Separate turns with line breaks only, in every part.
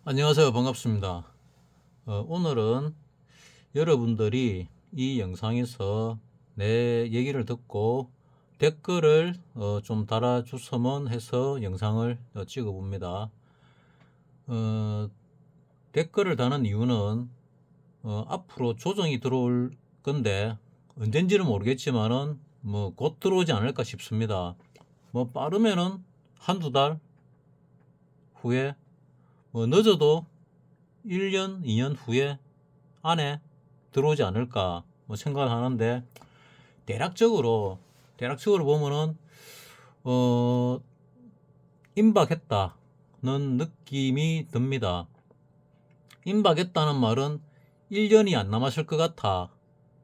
안녕하세요. 반갑습니다. 오늘은 여러분들이 이 영상에서 내 얘기를 듣고 댓글을 좀 달아주시면 해서 영상을 찍어 봅니다. 어, 댓글을 다는 이유는 앞으로 조정이 들어올 건데 언젠지는 모르겠지만은 뭐 곧 들어오지 않을까 싶습니다. 뭐 빠르면은 한두 달 후에, 뭐 늦어도 1년, 2년 후에 안에 들어오지 않을까 뭐 생각을 하는데, 대략적으로 보면은 어 임박했다는 느낌이 듭니다. 임박했다는 말은 1년이 안 남았을 것 같아,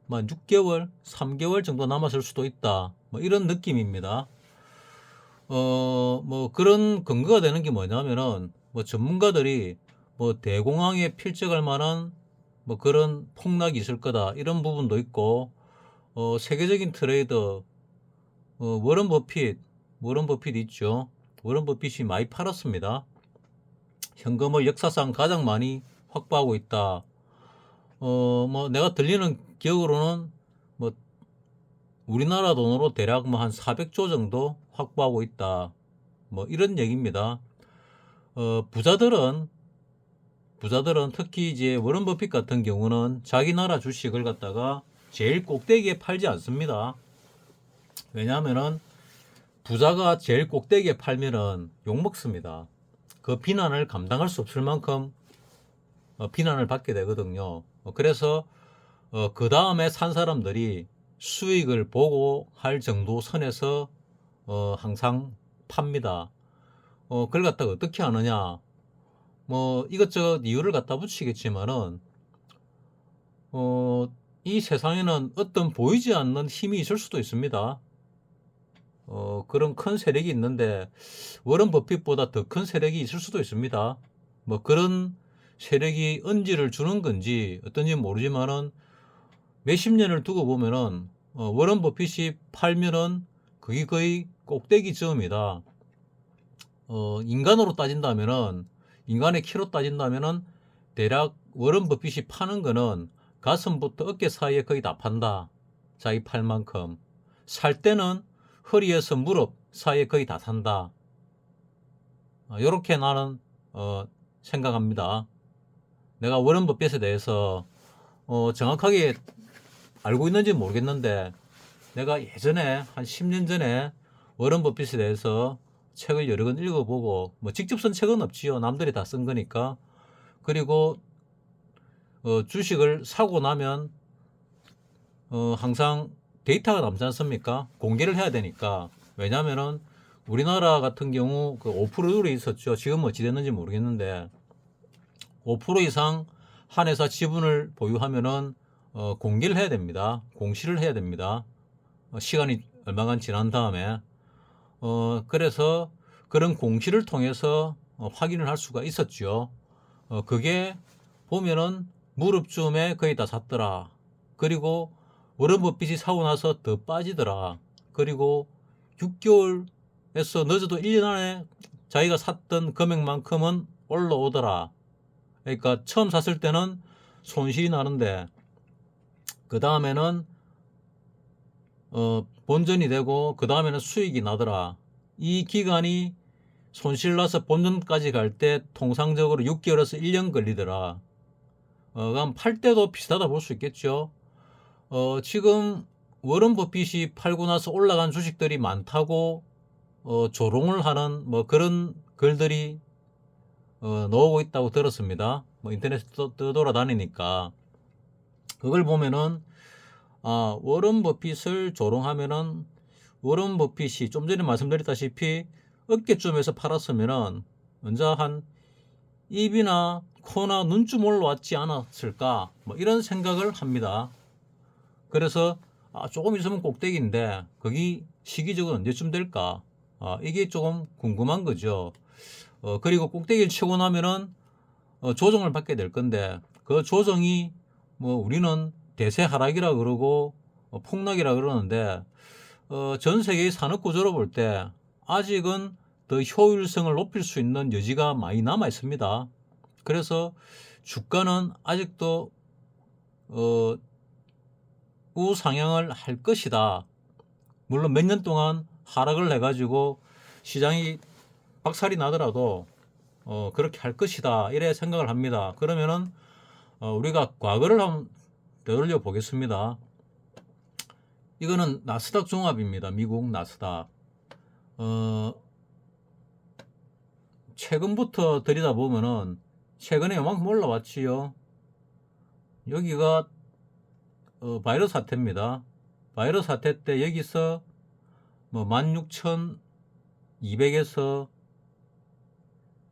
뭐 6개월, 3개월 정도 남았을 수도 있다, 뭐 이런 느낌입니다. 뭐 그런 근거가 되는 게 뭐냐면은, 뭐 전문가들이 뭐 대공황에 필적할 만한 뭐 그런 폭락이 있을 거다 이런 부분도 있고, 세계적인 트레이더, 워런 버핏 있죠. 워런 버핏이 많이 팔았습니다. 현금을 역사상 가장 많이 확보하고 있다. 뭐 내가 들리는 기억으로는 뭐 우리나라 돈으로 대략 뭐 한 400조 정도 확보하고 있다, 뭐 이런 얘기입니다. 부자들은 특히 이제 워런 버핏 같은 경우는 자기 나라 주식을 갖다가 제일 꼭대기에 팔지 않습니다. 왜냐하면은 부자가 제일 꼭대기에 팔면은 욕먹습니다. 그 비난을 감당할 수 없을 만큼 비난을 받게 되거든요. 그래서 그 다음에 산 사람들이 수익을 보고 할 정도 선에서 항상 팝니다. 그걸 갖다가 어떻게 하느냐, 뭐 이것저것 이유를 갖다 붙이겠지만은, 이 세상에는 어떤 보이지 않는 힘이 있을 수도 있습니다. 그런 큰 세력이 있는데 워런 버핏보다 더 큰 세력이 있을 수도 있습니다. 뭐 그런 세력이 언지를 주는 건지 어떤지 모르지만은, 몇십 년을 두고 보면은 워런 버핏이 팔면은 그게 거의 꼭대기쯤이다. 인간으로 따진다면은, 인간의 키로 따진다면은 대략 워런 버핏이 파는 거는 가슴부터 어깨 사이에 거의 다 판다. 자기 팔 만큼. 살 때는 허리에서 무릎 사이에 거의 다 산다. 요렇게 나는 생각합니다. 내가 워런 버핏에 대해서 정확하게 알고 있는지 모르겠는데, 내가 예전에 한 10년 전에 워런 버핏에 대해서 책을 여러 권 읽어보고, 뭐 직접 쓴 책은 없지요. 남들이 다 쓴 거니까. 그리고 주식을 사고 나면 항상 데이터가 남지 않습니까? 공개를 해야 되니까. 왜냐면은 우리나라 같은 경우 그 5%율이 있었죠. 지금 어찌 됐는지 모르겠는데, 5% 이상 한 회사 지분을 보유하면은 공개를 해야 됩니다. 공시를 해야 됩니다. 시간이 얼마간 지난 다음에. 그래서 그런 공시를 통해서 확인을 할 수가 있었죠. 그게 보면은 무릎쯤에 거의 다 샀더라. 그리고 워런 버핏이 사고 나서 더 빠지더라. 그리고 6개월에서 늦어도 1년 안에 자기가 샀던 금액만큼은 올라오더라. 그러니까 처음 샀을 때는 손실이 나는데 그 다음에는 본전이 되고 그 다음에는 수익이 나더라. 이 기간이 손실 나서 본전까지 갈 때 통상적으로 6개월에서 1년 걸리더라. 그럼 팔 때도 비슷하다 볼 수 있겠죠. 지금 워런 버핏이 팔고 나서 올라간 주식들이 많다고 조롱을 하는 뭐 그런 글들이 나오고 있다고 들었습니다. 뭐 인터넷에 떠돌아다니니까. 그걸 보면은, 워런 버핏을 조롱하면은, 워런 버핏이 좀 전에 말씀드렸다시피 어깨쯤에서 팔았으면은 언제 한 입이나 코나 눈쯤 올라왔지 않았을까, 뭐 이런 생각을 합니다. 그래서 조금 있으면 꼭대기인데 거기 시기적으로 언제쯤 될까, 이게 조금 궁금한 거죠. 그리고 꼭대기를 치고 나면은 조정을 받게 될 건데, 그 조정이 뭐 우리는 대세 하락이라 그러고 폭락이라 그러는데, 전 세계의 산업 구조로 볼 때 아직은 더 효율성을 높일 수 있는 여지가 많이 남아 있습니다. 그래서 주가는 아직도 우상향을 할 것이다. 물론 몇 년 동안 하락을 해가지고 시장이 박살이 나더라도 그렇게 할 것이다. 이래 생각을 합니다. 그러면은 우리가 과거를 한번 되돌려 보겠습니다. 이거는 나스닥 종합입니다. 미국 나스닥. 최근부터 들여다보면은 최근에 요만큼 올라왔지요. 여기가 바이러스 사태입니다. 바이러스 사태 때 여기서 뭐 16,200에서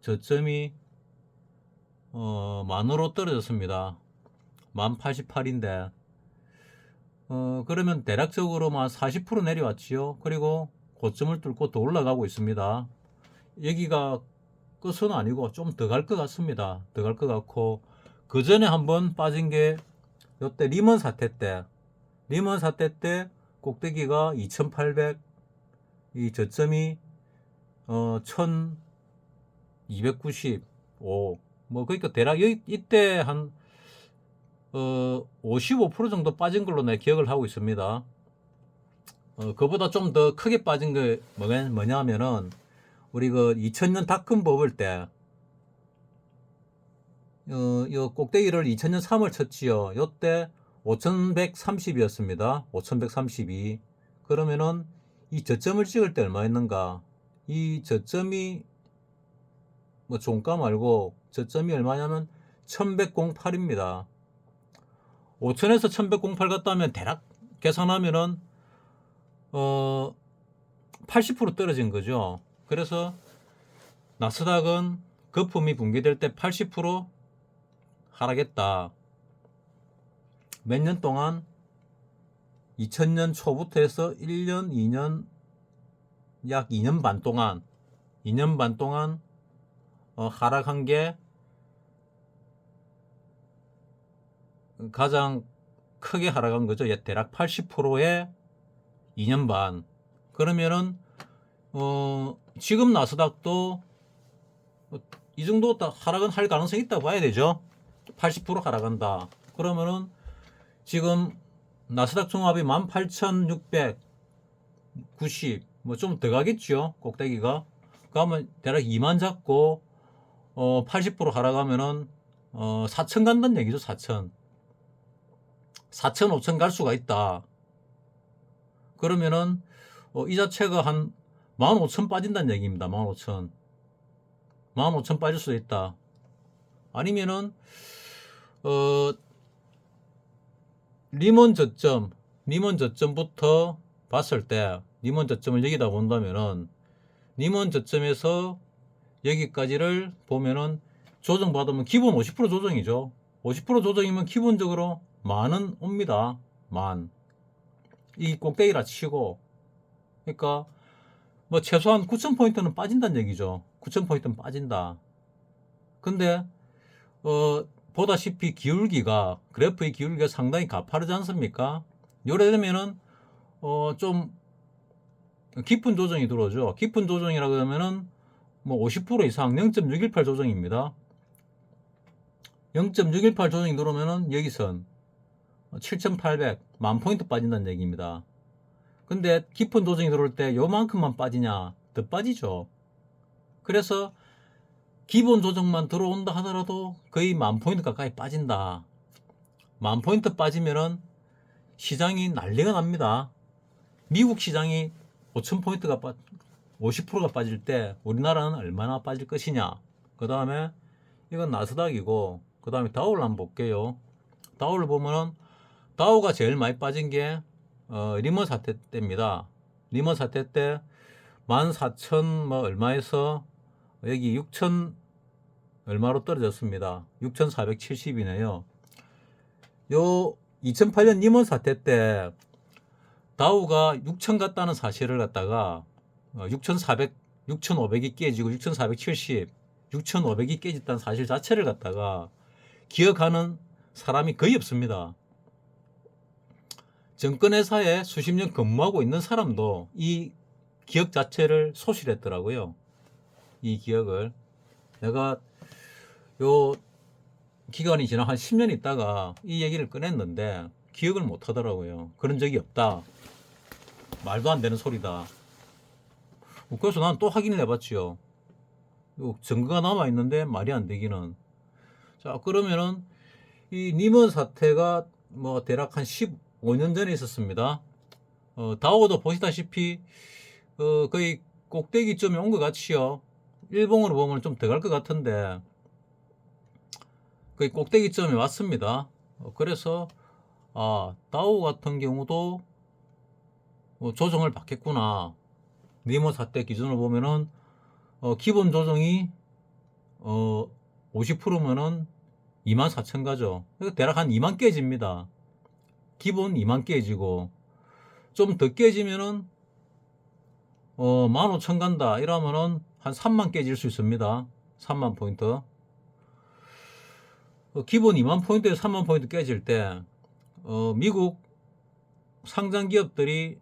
저점이 만으로 떨어졌습니다. 1088인데 그러면 대략적으로 40% 내려왔지요. 그리고 고점을 뚫고 더 올라가고 있습니다. 여기가 끝은 아니고 좀 더 갈 것 같습니다. 더 갈 것 같고, 그 전에 한번 빠진 게 요때 리먼 사태 때 꼭대기가 2800, 이 저점이 1295, 뭐 그러니까 대략 이때 한 55% 정도 빠진 걸로 내 기억을 하고 있습니다. 그보다 좀 더 크게 빠진 게 뭐냐면은 우리 그 2000년 닷컴 버블 때 요 꼭대기를 2000년 3월 쳤지요. 요때 5130이었습니다. 5132. 그러면은 이 저점을 찍을 때 얼마였는가? 이 저점이 뭐 종가 말고 저점이 얼마냐면 1108입니다. 5000에서 1108 갔다 하면 대략 계산하면은 80% 떨어진 거죠. 그래서 나스닥은 거품이 붕괴될 때 80% 하락했다. 몇 년 동안 2000년 초부터 해서 1년, 2년, 약 2년 반 동안 하락한 게 가장 크게 하락한 거죠. 대략 80%의 2년 반. 그러면은 지금 나스닥도 이 정도 하락은 할 가능성이 있다고 봐야 되죠. 80% 하락한다. 그러면은 지금 나스닥 종합이 18,690, 뭐 좀 더 가겠죠. 꼭대기가. 그러면 대략 2만 잡고 80% 하락하면은 4천 간다는 얘기죠. 4천, 5천 갈 수가 있다. 그러면은 이 자체가 한 15,000 빠진다는 얘기입니다. 15,000 빠질 수도 있다. 아니면은 리먼 저점부터 봤을 때 리먼 저점을 여기다 본다면은 리먼 저점에서 여기까지를 보면은 조정받으면 기본 50% 조정이죠. 50% 조정이면 기본적으로 만은 옵니다. 이 꼭대기라 치고, 그러니까 뭐 최소한 9,000포인트는 빠진다는 얘기죠. 9,000포인트는 빠진다. 근데 보다시피 그래프의 기울기가 상당히 가파르지 않습니까? 요래 되면은 좀 깊은 조정이 들어오죠. 깊은 조정이라고 하면은 뭐 50% 이상 0.618 조정입니다. 0.618 조정이 들어오면은 여기선 7,800, 10,000포인트 빠진다는 얘기입니다. 근데 깊은 조정이 들어올 때 요만큼만 빠지냐? 더 빠지죠. 그래서 기본 조정만 들어온다 하더라도 거의 10,000포인트 가까이 빠진다. 10,000포인트 빠지면은 시장이 난리가 납니다. 미국 시장이 5,000포인트가 50%가 빠질 때 우리나라는 얼마나 빠질 것이냐. 그 다음에 이건 나스닥이고, 그 다음에 다우를 한번 볼게요. 다우를 보면은 다우가 제일 많이 빠진 게 리먼 사태 때입니다. 리먼 사태 때 14,000 뭐 얼마에서 여기 6,000 얼마로 떨어졌습니다. 6,470이네요. 요 2008년 리먼 사태 때 다우가 6,000 갔다는 사실을 갖다가 6,400, 6,500이 깨지고 6,470, 6,500이 깨졌다는 사실 자체를 갖다가 기억하는 사람이 거의 없습니다. 증권회사에 수십 년 근무하고 있는 사람도 이 기억 자체를 소실했더라고요. 이 기억을. 내가 요 기간이 지나 한 10년 있다가 이 얘기를 꺼냈는데 기억을 못 하더라고요. 그런 적이 없다. 말도 안 되는 소리다. 그래서 난 또 확인을 해봤지요. 증거가 남아있는데 말이 안 되기는. 자, 그러면은 이 니먼 사태가 뭐 대략 한 15년 전에 있었습니다. 다오도 보시다시피 거의 꼭대기점에 온 것 같이요. 일봉으로 보면 좀 더 갈 것 같은데 거의 꼭대기점에 왔습니다. 그래서 다오 같은 경우도 조정을 받겠구나. 니먼 사태 기준으로 보면은 기본 조정이 50%면은 24,000가죠. 대략 한 2만 깨집니다. 기본 2만 깨지고 좀 더 깨지면은 15,000 간다 이러면은 한 3만 깨질 수 있습니다. 3만 포인트. 기본 2만 포인트에 3만 포인트 깨질 때 미국 상장 기업들이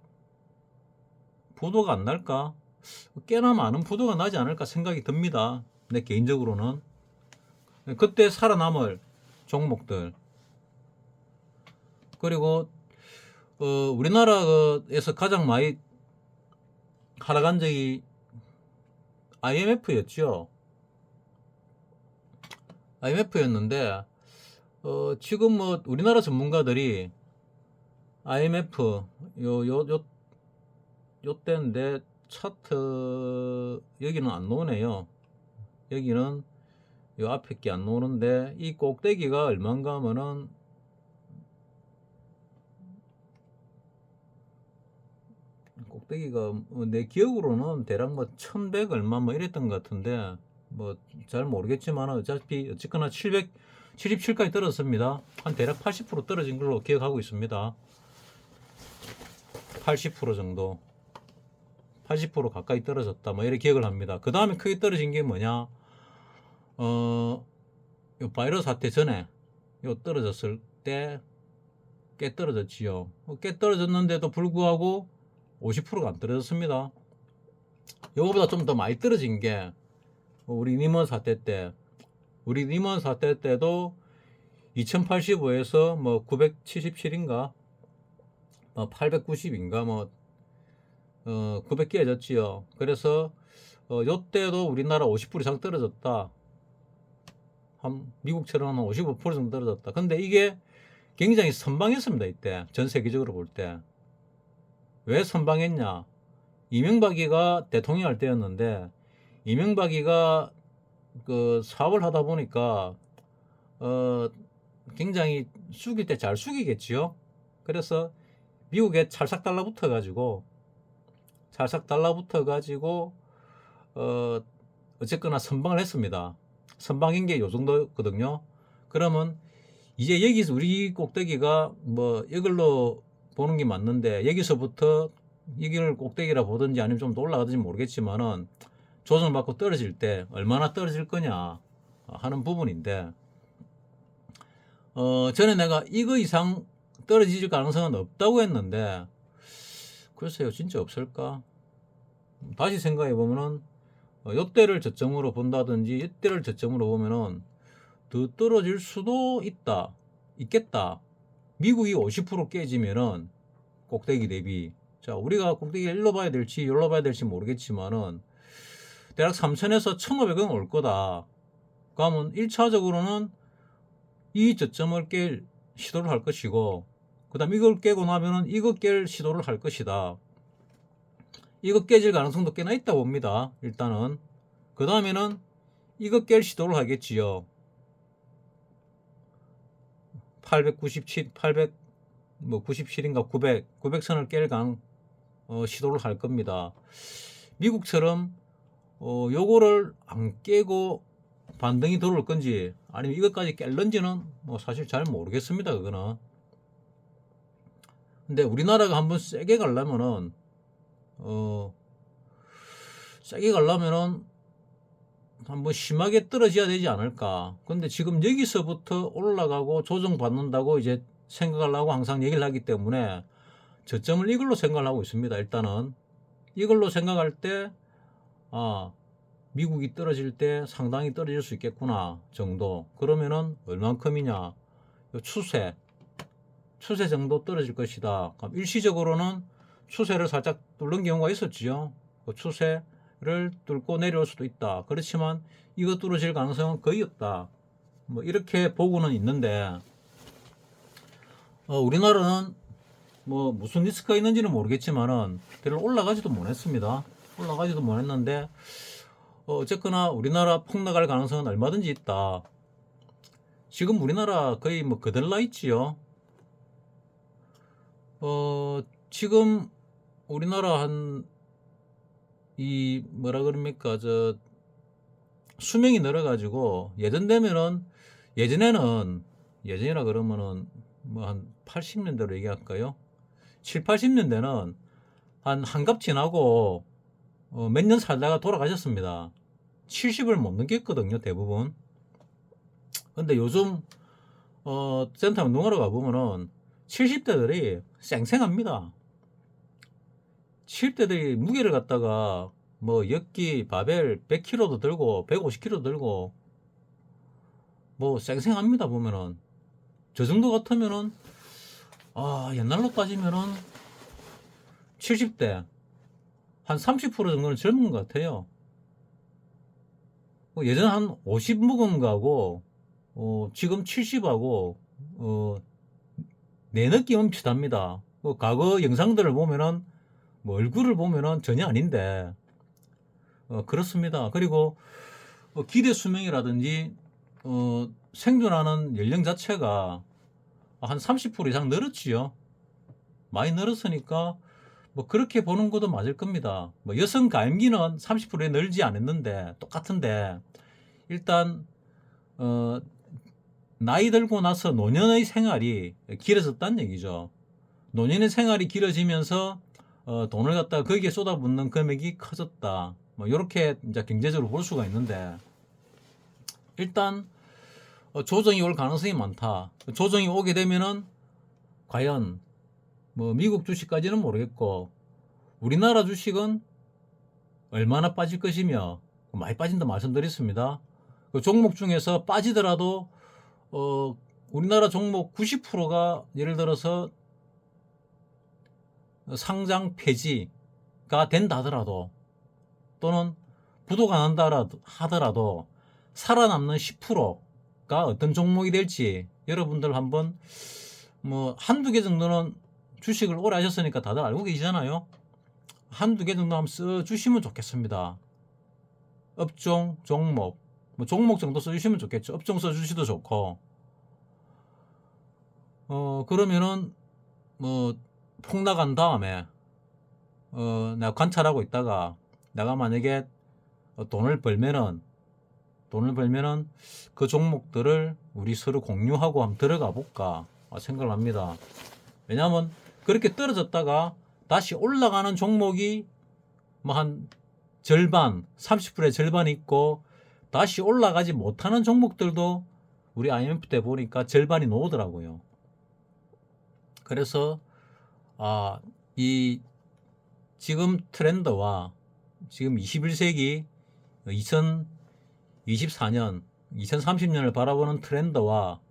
부도가 안 날까? 꽤나 많은 부도가 나지 않을까 생각이 듭니다. 내 개인적으로는. 그때 살아남을 종목들. 그리고 우리나라에서 가장 많이 하락한 적이 IMF였죠. IMF였는데 지금 뭐 우리나라 전문가들이 IMF 요 때인데 차트 여기는 안 나오네요. 여기는 요 앞에 게 안 나오는데 이 꼭대기가 얼마인가 하면은 꼭대기가 내 기억으로는 대략 뭐 1100 얼마 뭐 이랬던 것 같은데 뭐 잘 모르겠지만 어쨌거나 777까지 떨어졌습니다. 한 대략 80% 떨어진 걸로 기억하고 있습니다. 80% 정도, 80% 가까이 떨어졌다 뭐 이렇게 기억을 합니다. 그 다음에 크게 떨어진 게 뭐냐, 요 바이러스 사태 전에 요 떨어졌을 때 꽤 떨어졌지요. 꽤 떨어졌는데도 불구하고 50%가 안 떨어졌습니다. 요거보다 좀 더 많이 떨어진 게 우리 니먼 사태 때, 우리 니먼 사태 때도 2085에서 뭐 977인가 890인가 뭐 900 깨졌지요. 그래서 요때도 우리나라 50% 이상 떨어졌다. 한 미국처럼 한 55% 정도 떨어졌다. 근데 이게 굉장히 선방했습니다. 이때 전 세계적으로 볼 때. 왜 선방했냐? 이명박이가 대통령 할 때였는데 이명박이가 그 사업을 하다 보니까 굉장히 숙일 때 잘 숙이겠지요. 그래서 미국에 찰싹 달라붙어 가지고 어쨌거나 선방을 했습니다. 선방인 게 요 정도거든요. 그러면 이제 여기서 우리 꼭대기가 뭐 이걸로 보는 게 맞는데 여기서부터 여기를 꼭대기라 보든지 아니면 좀 더 올라가든지 모르겠지만은 조정을 받고 떨어질 때 얼마나 떨어질 거냐 하는 부분인데 전에 내가 이거 이상 떨어질 가능성은 없다고 했는데 글쎄요, 진짜 없을까? 다시 생각해 보면은 요때를 저점으로 본다든지 이때를 저점으로 보면은 더 떨어질 수도 있겠다. 미국이 50% 깨지면은 꼭대기 대비, 자 우리가 꼭대기를 일로 봐야 될지 여기로 봐야 될지 모르겠지만은 대략 3,000에서 1,500은 올 거다. 그러면 1차적으로는 이 저점을 깰 시도를 할 것이고, 그 다음 이걸 깨고 나면은 이거 깰 시도를 할 것이다. 이거 깨질 가능성도 꽤나 있다 봅니다. 일단은 그 다음에는 이거 깰 시도를 하겠지요. 897, 800, 뭐 97인가 900선을 깰 시도를 할 겁니다. 미국처럼 요거를 안 깨고 반등이 들어올 건지 아니면 이것까지 깰런지는 뭐 사실 잘 모르겠습니다. 그거는. 근데 우리나라가 한번 세게 가려면은 한번 심하게 떨어져야 되지 않을까. 근데 지금 여기서부터 올라가고 조정받는다고 이제 생각을 하고 항상 얘기를 하기 때문에 저점을 이걸로 생각을 하고 있습니다. 일단은 이걸로 생각할 때 미국이 떨어질 때 상당히 떨어질 수 있겠구나 정도. 그러면은 얼만큼이냐? 요 추세 정도 떨어질 것이다. 그럼 일시적으로는 추세를 살짝 뚫는 경우가 있었지요. 그 추세를 뚫고 내려올 수도 있다. 그렇지만 이거 뚫어질 가능성은 거의 없다. 뭐 이렇게 보고는 있는데, 우리나라는 뭐 무슨 리스크가 있는지는 모르겠지만은 별로 올라가지도 못했습니다. 올라가지도 못했는데, 어쨌거나 우리나라 폭락할 가능성은 얼마든지 있다. 지금 우리나라 거의 뭐 그들나 있지요. 지금 우리나라 이 뭐라 그럽니까, 수명이 늘어가지고 예전이라 그러면은 뭐 한 80년대로 얘기할까요? 7, 80년대는 한갑 지나고 몇 년 살다가 돌아가셨습니다. 70을 못 넘겼거든요, 대부분. 근데 요즘 센터 운동하러 가보면은 70대들이 쌩쌩합니다. 70대들이 무게를 갖다가 뭐 역기 바벨 100kg도 들고 150kg 들고 뭐 쌩쌩합니다. 보면은 저 정도 같으면은 옛날로 따지면은 70대 한 30% 정도는 젊은 것 같아요. 예전에 한 50 먹은 거하고 지금 70하고 내 느낌은 비슷합니다. 과거 영상들을 보면은 뭐 얼굴을 보면은 전혀 아닌데 그렇습니다. 그리고 기대 수명이라든지 생존하는 연령 자체가 한 30% 이상 늘었지요. 많이 늘었으니까 뭐 그렇게 보는 것도 맞을 겁니다. 뭐 여성 가임기는 30%에 늘지 않았는데 똑같은데, 일단 나이 들고 나서 노년의 생활이 길어졌다는 얘기죠. 노년의 생활이 길어지면서 돈을 갖다가 거기에 쏟아붓는 금액이 커졌다. 뭐 이렇게 이제 경제적으로 볼 수가 있는데, 일단 조정이 올 가능성이 많다. 조정이 오게 되면은 과연 뭐 미국 주식까지는 모르겠고 우리나라 주식은 얼마나 빠질 것이며, 많이 빠진다 말씀드렸습니다. 그 종목 중에서 빠지더라도 우리나라 종목 90%가 예를 들어서 상장 폐지가 된다 하더라도, 또는 부도가 난다 하더라도 살아남는 10%가 어떤 종목이 될지 여러분들 한번 뭐 한두 개 정도는 주식을 오래 하셨으니까 다들 알고 계시잖아요. 한두 개 정도 한번 써주시면 좋겠습니다. 업종, 종목, 뭐 종목 정도 써주시면 좋겠죠. 업종 써주시도 좋고. 그러면은 뭐 폭락한 다음에 내가 관찰하고 있다가 내가 만약에 돈을 벌면은 그 종목들을 우리 서로 공유하고 한번 들어가 볼까 생각을 합니다. 왜냐하면 그렇게 떨어졌다가 다시 올라가는 종목이 뭐 한 절반, 30%의 절반이 있고, 다시 올라가지 못하는 종목들도 우리 IMF 때 보니까 절반이 나오더라고요. 그래서 이 지금 트렌드와 지금 21세기 2024년, 2030년을 바라보는 트렌드와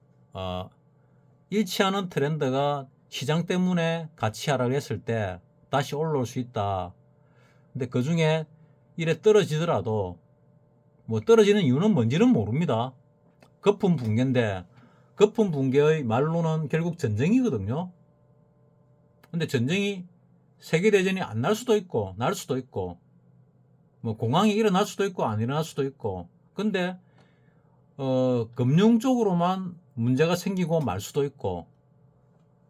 일치하는 트렌드가 시장 때문에 가치 하락을 했을 때 다시 올라올 수 있다. 근데 그 중에 이래 떨어지더라도 뭐 떨어지는 이유는 뭔지는 모릅니다. 거품 붕괴인데, 거품 붕괴의 말로는 결국 전쟁이거든요. 근데 전쟁이 세계대전이 안 날 수도 있고 날 수도 있고, 뭐 공황이 일어날 수도 있고 안 일어날 수도 있고, 근데 금융 쪽으로만 문제가 생기고 말 수도 있고,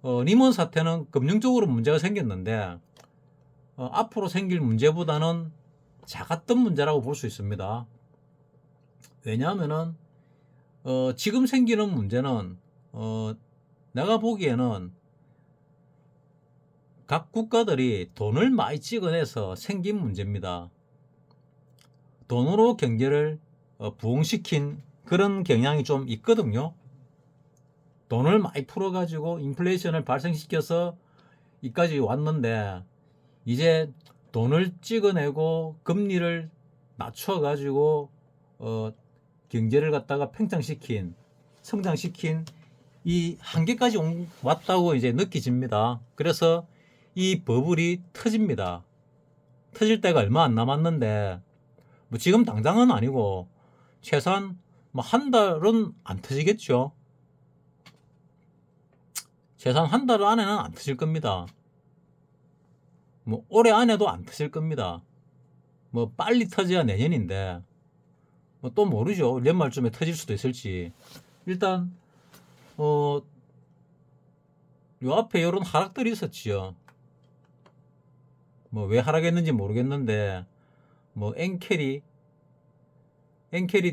리먼 사태는 금융 쪽으로 문제가 생겼는데 앞으로 생길 문제보다는 작았던 문제라고 볼 수 있습니다. 왜냐하면은 지금 생기는 문제는 내가 보기에는 각 국가들이 돈을 많이 찍어내서 생긴 문제입니다. 돈으로 경제를 부흥시킨 그런 경향이 좀 있거든요. 돈을 많이 풀어가지고 인플레이션을 발생시켜서 이까지 왔는데, 이제 돈을 찍어내고 금리를 낮춰가지고 경제를 갖다가 팽창시킨, 성장시킨 이 한계까지 왔다고 이제 느껴집니다. 그래서 이 버블이 터집니다. 터질 때가 얼마 안 남았는데 뭐 지금 당장은 아니고 최소한 뭐 한 달은 안 터지겠죠. 최소한 한 달 안에는 안 터질 겁니다. 뭐 올해 안에도 안 터질 겁니다. 뭐 빨리 터져야 내년인데 뭐 또 모르죠. 연말쯤에 터질 수도 있을지. 일단 요 앞에 이런 하락들이 있었지요. 뭐 왜 하락했는지 모르겠는데 뭐 엔캐리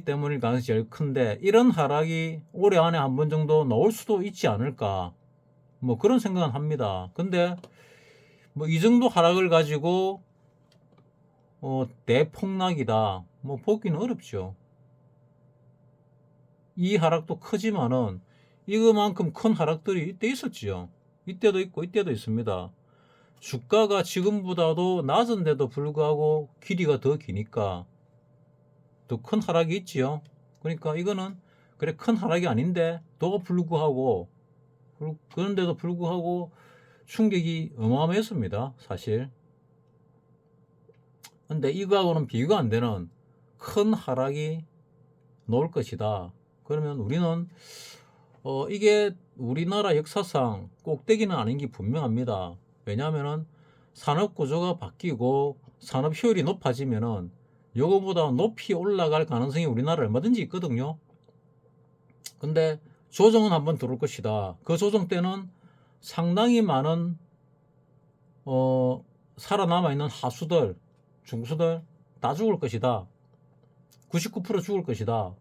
때문일 가능성이 제일 큰데 이런 하락이 올해 안에 한 번 정도 나올 수도 있지 않을까 뭐 그런 생각은 합니다. 근데 뭐 이 정도 하락을 가지고 대폭락이다 뭐 보기는 어렵죠. 이 하락도 크지만은 이거만큼 큰 하락들이 이때 있었지요. 이때도 있고 이때도 있습니다. 주가가 지금보다도 낮은데도 불구하고 길이가 더 기니까 더 큰 하락이 있지요. 그러니까 이거는 그래 큰 하락이 아닌데 더 불구하고 그런데도 불구하고 충격이 어마어마했습니다. 사실. 근데 이거하고는 비교가 안 되는 큰 하락이 나올 것이다. 그러면 우리는 이게 우리나라 역사상 꼭대기는 아닌 게 분명합니다. 왜냐하면은 산업 구조가 바뀌고 산업 효율이 높아지면은 요거보다 높이 올라갈 가능성이 우리나라 얼마든지 있거든요. 근데 조정은 한번 들어올 것이다. 그 조정 때는 상당히 많은 살아남아 있는 하수들, 중수들 다 죽을 것이다. 99% 죽을 것이다.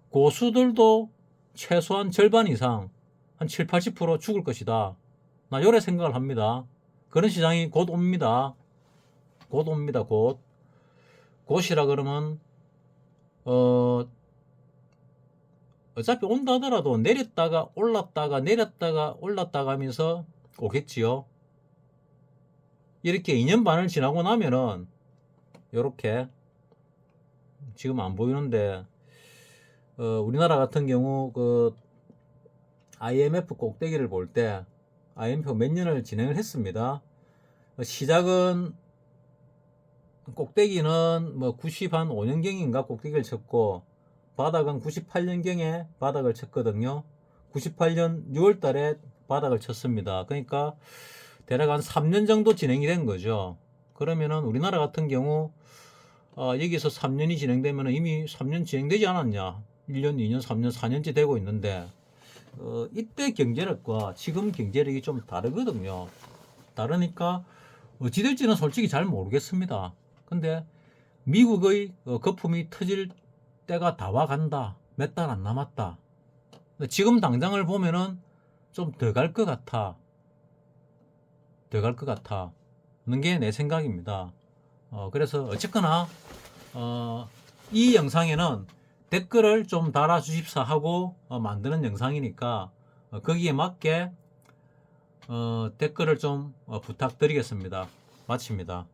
고수들도 최소한 절반 이상 한 7, 80% 죽을 것이다. 나 요래 생각을 합니다. 그런 시장이 곧 옵니다. 곧 옵니다. 곧이라 그러면 어차피 온다 하더라도 내렸다가 올랐다가 내렸다가 올랐다가 하면서 오겠지요. 이렇게 2년 반을 지나고 나면은 요렇게 지금 안 보이는데 우리나라 같은 경우 그 IMF 꼭대기를 볼 때 IMF 몇 년을 진행을 했습니다. 시작은 꼭대기는 뭐 90한 5년경인가 꼭대기를 쳤고 바닥은 98년경에 바닥을 쳤거든요. 98년 6월달에 바닥을 쳤습니다. 그러니까 대략 한 3년 정도 진행이 된 거죠. 그러면은 우리나라 같은 경우 여기서 3년이 진행되면 이미 3년 진행되지 않았냐? 1년, 2년, 3년, 4년째 되고 있는데 이때 경제력과 지금 경제력이 좀 다르거든요. 다르니까 어찌 될지는 솔직히 잘 모르겠습니다. 근데 미국의 거품이 터질 때가 다 와간다. 몇 달 안 남았다. 지금 당장을 보면은 좀 더 갈 것 같아. 더 갈 것 같아. 는 게 내 생각입니다. 그래서 어쨌거나 이 영상에는 댓글을 좀 달아주십사 하고 만드는 영상이니까 거기에 맞게 댓글을 좀 부탁드리겠습니다. 마칩니다.